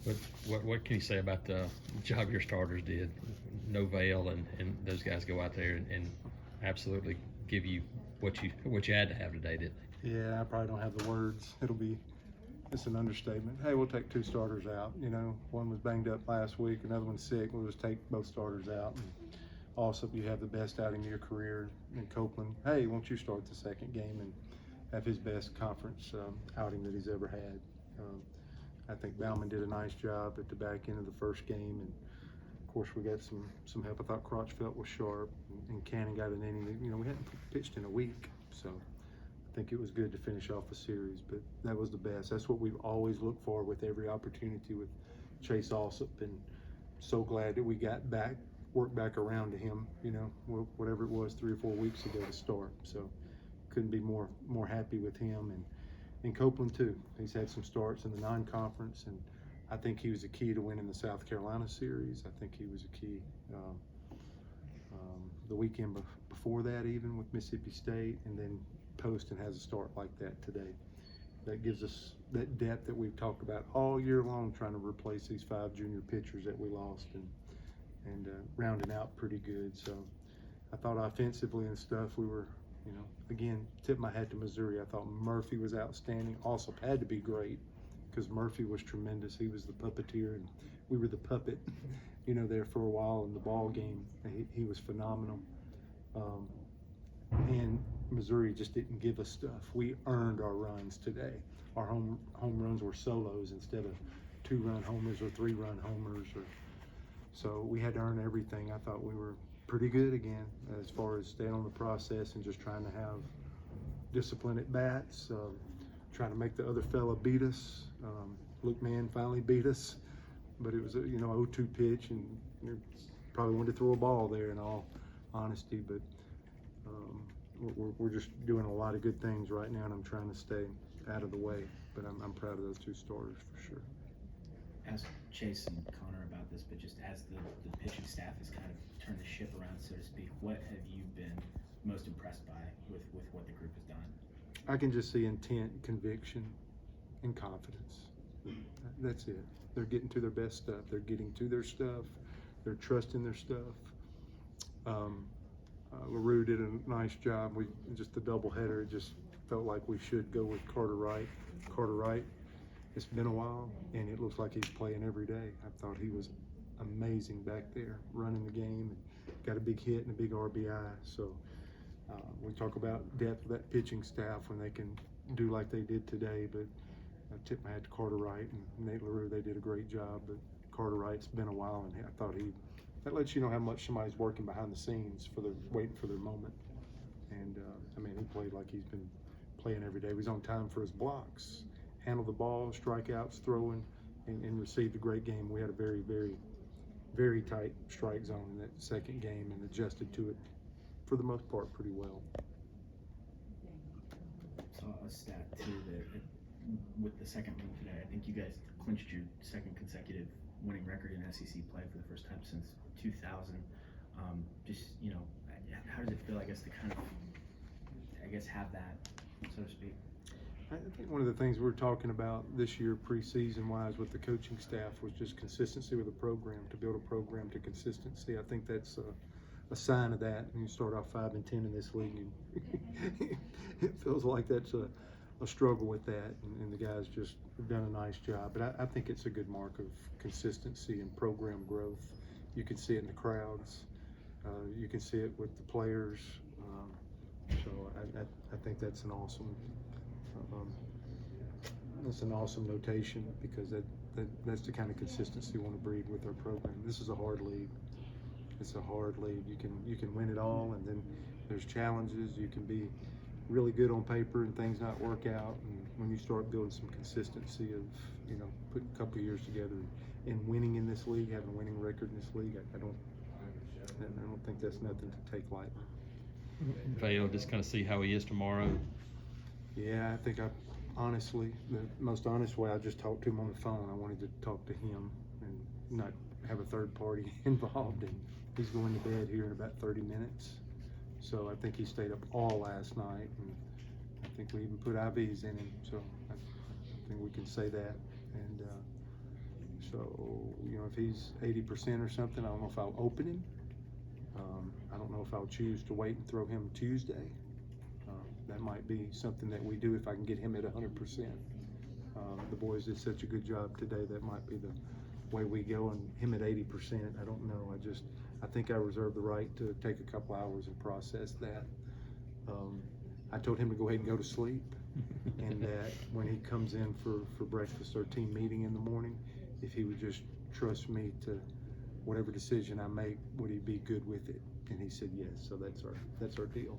But what can you say about the job your starters did? No veil, and those guys go out there and absolutely give you what you had to have today, didn't Yeah, I probably don't have the words. It's an understatement. Hey, we'll take two starters out. You know, one was banged up last week, another one's sick. We'll just take both starters out. And also, you have the best outing of your career in Copeland. Hey, won't you start the second game and have his best conference outing that he's ever had? I think Bauman did a nice job at the back end of the first game, and of course we got some help. I thought Crotchfelt was sharp, and Cannon got an inning. You know, we hadn't pitched in a week, so I think it was good to finish off a series. But that was the best. That's what we've always looked for with every opportunity with Chase Alsop, and so glad that we got worked back around to him. You know, whatever it was 3 or 4 weeks ago to start. So couldn't be more happy with him. And in Copeland too, he's had some starts in the non-conference, and I think he was a key to winning the South Carolina series. I think he was a key the weekend before that, even with Mississippi State, and then Poston has a start like that today. That gives us that depth that we've talked about all year long, trying to replace these 5 junior pitchers that we lost, and rounding out pretty good. So I thought offensively and stuff, we were, you know, again, tip my hat to Missouri. I thought Murphy was outstanding. Also had to be great because Murphy was tremendous. He was the puppeteer, and we were the puppet, you know, there for a while in the ball game. He was phenomenal. And Missouri just didn't give us stuff. We earned our runs today. Our home runs were solos instead of 2-run homers or 3-run homers. So we had to earn everything. I thought we were pretty good again as far as staying on the process and just trying to have discipline at bats, trying to make the other fella beat us. Luke Mann finally beat us, but it was a 0-2 pitch, and probably wanted to throw a ball there in all honesty. But we're just doing a lot of good things right now, and I'm trying to stay out of the way. But I'm proud of those two starters for sure. Ask Chase and Connor about this, but just as the pitching staff has kind of turned the ship around, so to speak, what have you been most impressed by with what the group has done? I can just see intent, conviction, and confidence. That's it. They're getting to their best stuff. They're getting to their stuff. They're trusting their stuff. LaRue did a nice job. The doubleheader, it just felt like we should go with Carter Wright. Carter Wright, it's been a while, and it looks like he's playing every day. I thought he was amazing back there, running the game, and got a big hit and a big RBI. So we talk about depth of that pitching staff when they can do like they did today, but I tip my hat to Carter Wright and Nate LaRue. They did a great job, but Carter Wright's been a while, and I thought that lets you know how much somebody's working behind the scenes waiting for their moment. And I mean, he played like he's been playing every day. He was on time for his blocks, handled the ball, strikeouts, throwing, and received a great game. We had a very, very, very tight strike zone in that second game and adjusted to it for the most part pretty well. Saw a stat too that with the second win today, I think you guys clinched your second consecutive winning record in SEC play for the first time since 2000. How does it feel, I guess, to kind of, have that, so to speak? I think one of the things we were talking about this year preseason wise with the coaching staff was just consistency with the program, to build a program to consistency. I think that's a sign of that. When you start off 5-10 in this league, and it feels like that's a struggle with that, and the guys just have done a nice job. But I think it's a good mark of consistency and program growth. You can see it in the crowds. You can see it with the players. So I think that's an awesome notation, because that's the kind of consistency we want to breed with our program. This is a hard league. It's a hard league. You can win it all, and then there's challenges. You can be really good on paper and things not work out. And when you start building some consistency of, putting a couple of years together and winning in this league, having a winning record in this league, I don't think that's nothing to take lightly. Vail, just kind of see how he is tomorrow. Yeah, I think honestly, the most honest way, I just talked to him on the phone. I wanted to talk to him and not have a third party involved. And he's going to bed here in about 30 minutes. So I think he stayed up all last night, and I think we even put IVs in him. So I think we can say that. And So, you know, if he's 80% or something, I don't know if I'll open him. I don't know if I'll choose to wait and throw him Tuesday. That might be something that we do if I can get him at 100%. The boys did such a good job today. That might be the way we go, and him at 80%, I don't know. I think I reserve the right to take a couple hours and process that. I told him to go ahead and go to sleep, and that when he comes in for breakfast or team meeting in the morning, if he would just trust me to whatever decision I make, would he be good with it? And he said yes. So that's our deal.